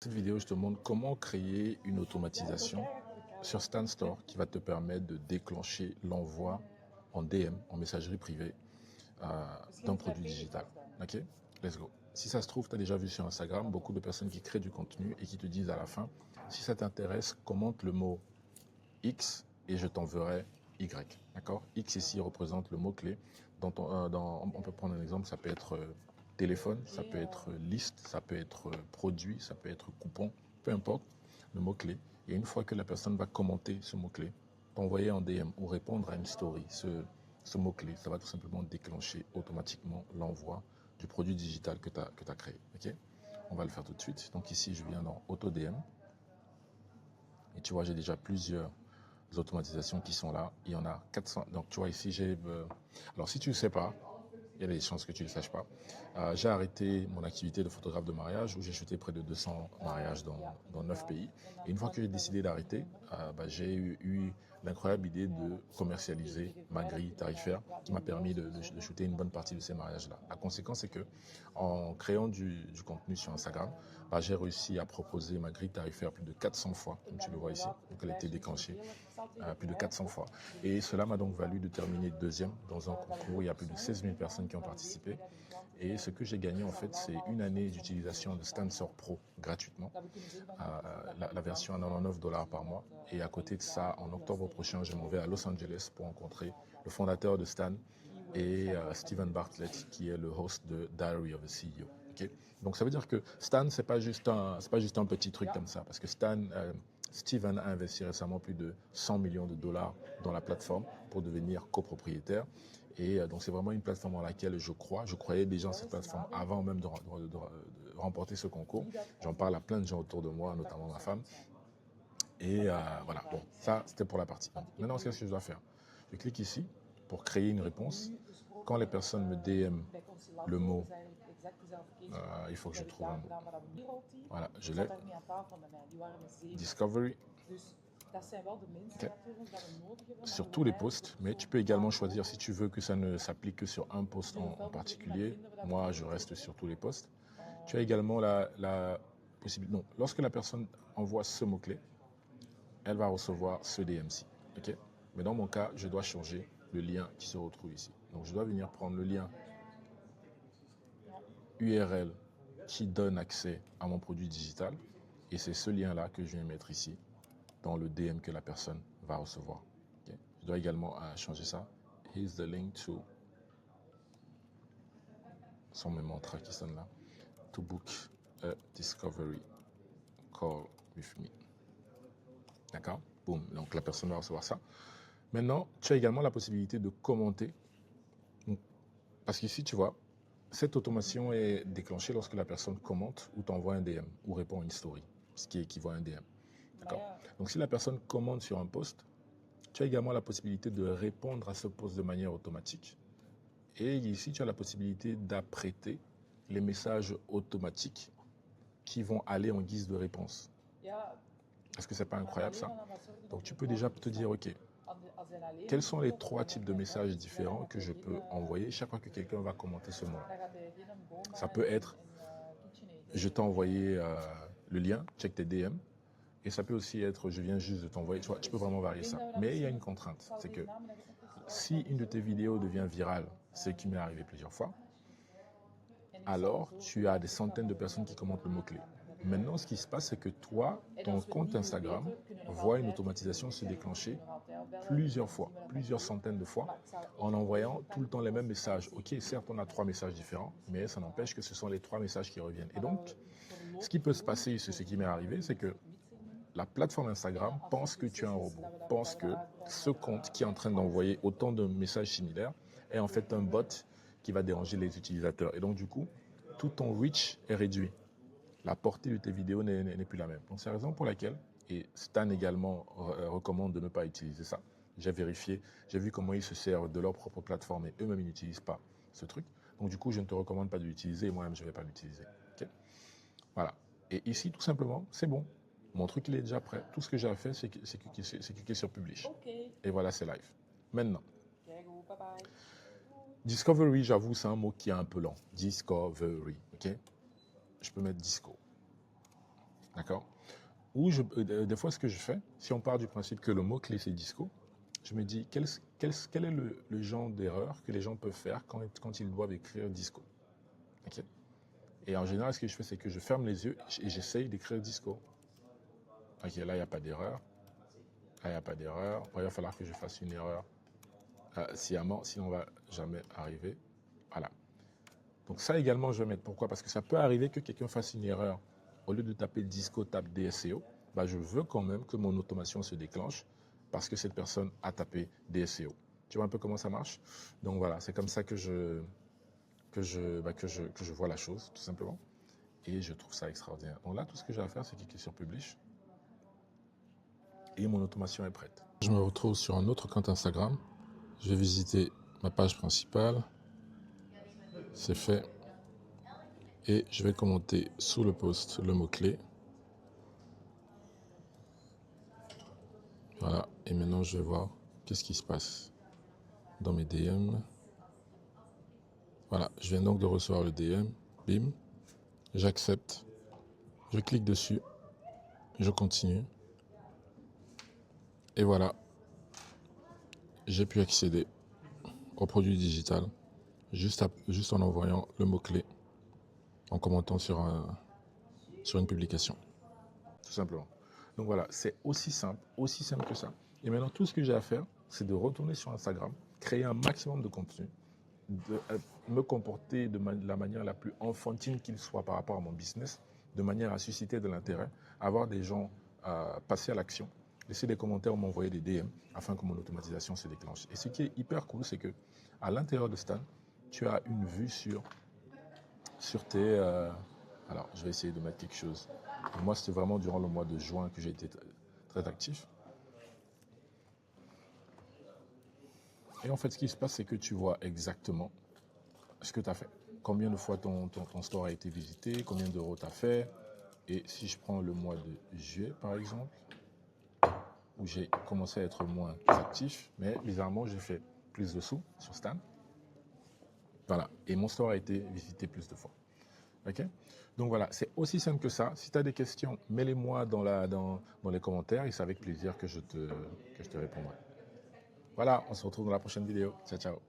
Cette vidéo, je te montre comment créer une automatisation sur Stan Store qui va te permettre de déclencher l'envoi en DM, en messagerie privée, d'un produit digital. Ok, let's go. Si ça se trouve, tu as déjà vu sur Instagram beaucoup de personnes qui créent du contenu et qui te disent à la fin, si ça t'intéresse, commente le mot X et je t'enverrai Y. D'accord? X ici représente le mot-clé. On peut prendre un exemple, ça peut être téléphone, ça peut être liste, ça peut être produit, ça peut être coupon, peu importe le mot-clé. Et une fois que la personne va commenter ce mot-clé, t'envoyer en DM ou répondre à une story, ce mot-clé, ça va tout simplement déclencher automatiquement l'envoi du produit digital que tu as créé. Okay? On va le faire tout de suite. Donc ici, je viens dans Auto DM. Et tu vois, j'ai déjà plusieurs automatisations qui sont là. Il y en a 400. Donc, tu vois, ici, j'ai... alors, si tu ne sais pas, il y a des chances que tu ne le saches pas. J'ai arrêté mon activité de photographe de mariage où j'ai shooté près de 200 mariages dans 9 pays. Et une fois que j'ai décidé d'arrêter, j'ai eu l'incroyable idée de commercialiser ma grille tarifaire qui m'a permis de shooter une bonne partie de ces mariages-là. La conséquence, c'est que en créant du contenu sur Instagram, j'ai réussi à proposer ma grille tarifaire plus de 400 fois, comme tu le vois ici. Donc, elle a été déclenchée plus de 400 fois. Et cela m'a donc valu de terminer deuxième dans un concours où il y a plus de 16 000 personnes qui ont participé. Et ce que j'ai gagné, en fait, c'est une année d'utilisation de Stan Store Pro gratuitement, la version à 99 $ par mois. Et à côté de ça, en octobre prochain, je m'en vais à Los Angeles pour rencontrer le fondateur de Stan et Steven Bartlett, qui est le host de Diary of a CEO. Okay? Donc ça veut dire que Stan, c'est pas juste un petit truc comme ça, parce que Steven a investi récemment plus de 100 millions de dollars dans la plateforme pour devenir copropriétaire. Et donc c'est vraiment une plateforme dans laquelle je crois. Je croyais déjà en cette plateforme avant même de remporter ce concours. J'en parle à plein de gens autour de moi, notamment ma femme. Et voilà, bon, ça c'était pour la partie 1. Maintenant, qu'est-ce que je dois faire? Je clique ici pour créer une réponse. Quand les personnes me DM le mot, il faut que je trouve un mot. Voilà, je l'ai. Discovery. Okay. Sur tous les posts, mais tu peux également choisir si tu veux que ça ne s'applique que sur un post en particulier. Moi, je reste sur tous les posts. Tu as également la possibilité. Non, lorsque la personne envoie ce mot-clé, elle va recevoir ce DMC. Okay? Mais dans mon cas, je dois changer le lien qui se retrouve ici. Donc, je dois venir prendre le lien URL qui donne accès à mon produit digital. Et c'est ce lien-là que je vais mettre ici dans le DM que la personne va recevoir. Okay? Je dois également changer ça. Here's the link to... Sans mes mantras qui sonnent là. To book a discovery call with me. D'accord? Boum. Donc la personne va recevoir ça. Maintenant, tu as également la possibilité de commenter. Parce qu'ici, tu vois, cette automation est déclenchée lorsque la personne commente ou t'envoie un DM ou répond à une story, ce qui équivaut à un DM. D'accord? Donc si la personne commente sur un post, tu as également la possibilité de répondre à ce post de manière automatique. Et ici, tu as la possibilité d'apprêter les messages automatiques qui vont aller en guise de réponse. Est-ce que c'est pas incroyable ça? Donc tu peux déjà te dire, ok, quels sont les 3 types de messages différents que je peux envoyer chaque fois que quelqu'un va commenter ce mot? Ça peut être, je t'ai envoyé le lien, check tes DM. Et ça peut aussi être, je viens juste de t'envoyer, tu vois, tu peux vraiment varier ça. Mais il y a une contrainte, c'est que si une de tes vidéos devient virale, ce qui m'est arrivé plusieurs fois, alors tu as des centaines de personnes qui commentent le mot-clé. Maintenant, ce qui se passe, c'est que toi, ton compte Instagram voit une automatisation se déclencher plusieurs fois, plusieurs centaines de fois, en envoyant tout le temps les mêmes messages. Ok, certes, on a 3 messages différents, mais ça n'empêche que ce sont les 3 messages qui reviennent. Et donc, ce qui peut se passer, c'est ce qui m'est arrivé, c'est que la plateforme Instagram pense que tu es un robot, pense que ce compte qui est en train d'envoyer autant de messages similaires est en fait un bot qui va déranger les utilisateurs. Et donc, du coup, tout ton reach est réduit. La portée de tes vidéos n'est plus la même. Donc, c'est la raison pour laquelle, et Stan également recommande de ne pas utiliser ça. J'ai vérifié, j'ai vu comment ils se servent de leur propre plateforme et eux-mêmes, ils n'utilisent pas ce truc. Donc, du coup, je ne te recommande pas de l'utiliser et moi-même, je ne vais pas l'utiliser. Okay? Voilà. Et ici, tout simplement, c'est bon. Mon truc, il est déjà prêt. Tout ce que j'ai à faire, c'est cliquer sur Publish. Et voilà, c'est live. Maintenant, Discovery, j'avoue, c'est un mot qui est un peu lent. Discovery, ok? Je peux mettre Disco. D'accord? Ou des fois, ce que je fais, si on part du principe que le mot-clé, c'est disco, je me dis quel est le genre d'erreur que les gens peuvent faire quand ils doivent écrire disco. Ok. Et en général, ce que je fais, c'est que je ferme les yeux et j'essaye d'écrire disco. Ok, là, il n'y a pas d'erreur. Là, il n'y a pas d'erreur. Il va falloir que je fasse une erreur sciemment, sinon on ne va jamais arriver. Voilà. Donc ça également, je vais mettre. Pourquoi? Parce que ça peut arriver que quelqu'un fasse une erreur. Au lieu de taper disco, tape DSCO. Bah, je veux quand même que mon automation se déclenche parce que cette personne a tapé DSCO. Tu vois un peu comment ça marche? Donc voilà, c'est comme ça que je vois la chose, tout simplement. Et je trouve ça extraordinaire. Donc là, tout ce que j'ai à faire, c'est cliquer sur Publish. Et mon automation est prête. Je me retrouve sur un autre compte Instagram. Je vais visiter ma page principale. C'est fait. Et je vais commenter sous le post le mot-clé. Voilà. Et maintenant, je vais voir qu'est-ce qui se passe dans mes DM. Voilà. Je viens donc de recevoir le DM. Bim. J'accepte. Je clique dessus. Je continue. Et voilà. J'ai pu accéder au produit digital juste en envoyant le mot-clé, en commentant sur une publication. Tout simplement. Donc voilà, c'est aussi simple que ça. Et maintenant, tout ce que j'ai à faire, c'est de retourner sur Instagram, créer un maximum de contenu, de me comporter de la manière la plus enfantine qu'il soit par rapport à mon business, de manière à susciter de l'intérêt, avoir des gens passer à l'action, laisser des commentaires ou m'envoyer des DM afin que mon automatisation se déclenche. Et ce qui est hyper cool, c'est que à l'intérieur de Stan, tu as une vue sur tes... alors, je vais essayer de mettre quelque chose. Moi, c'était vraiment durant le mois de juin que j'ai été très actif. Et en fait, ce qui se passe, c'est que tu vois exactement ce que tu as fait. Combien de fois ton store a été visité, combien d'euros tu as fait. Et si je prends le mois de juillet, par exemple, où j'ai commencé à être moins actif, mais bizarrement, j'ai fait plus de sous sur Stan. Voilà. Et mon store a été visité plus de fois. Ok. Donc voilà, c'est aussi simple que ça. Si tu as des questions, mets-les-moi dans les commentaires et c'est avec plaisir que je te répondrai. Voilà, on se retrouve dans la prochaine vidéo. Ciao, ciao.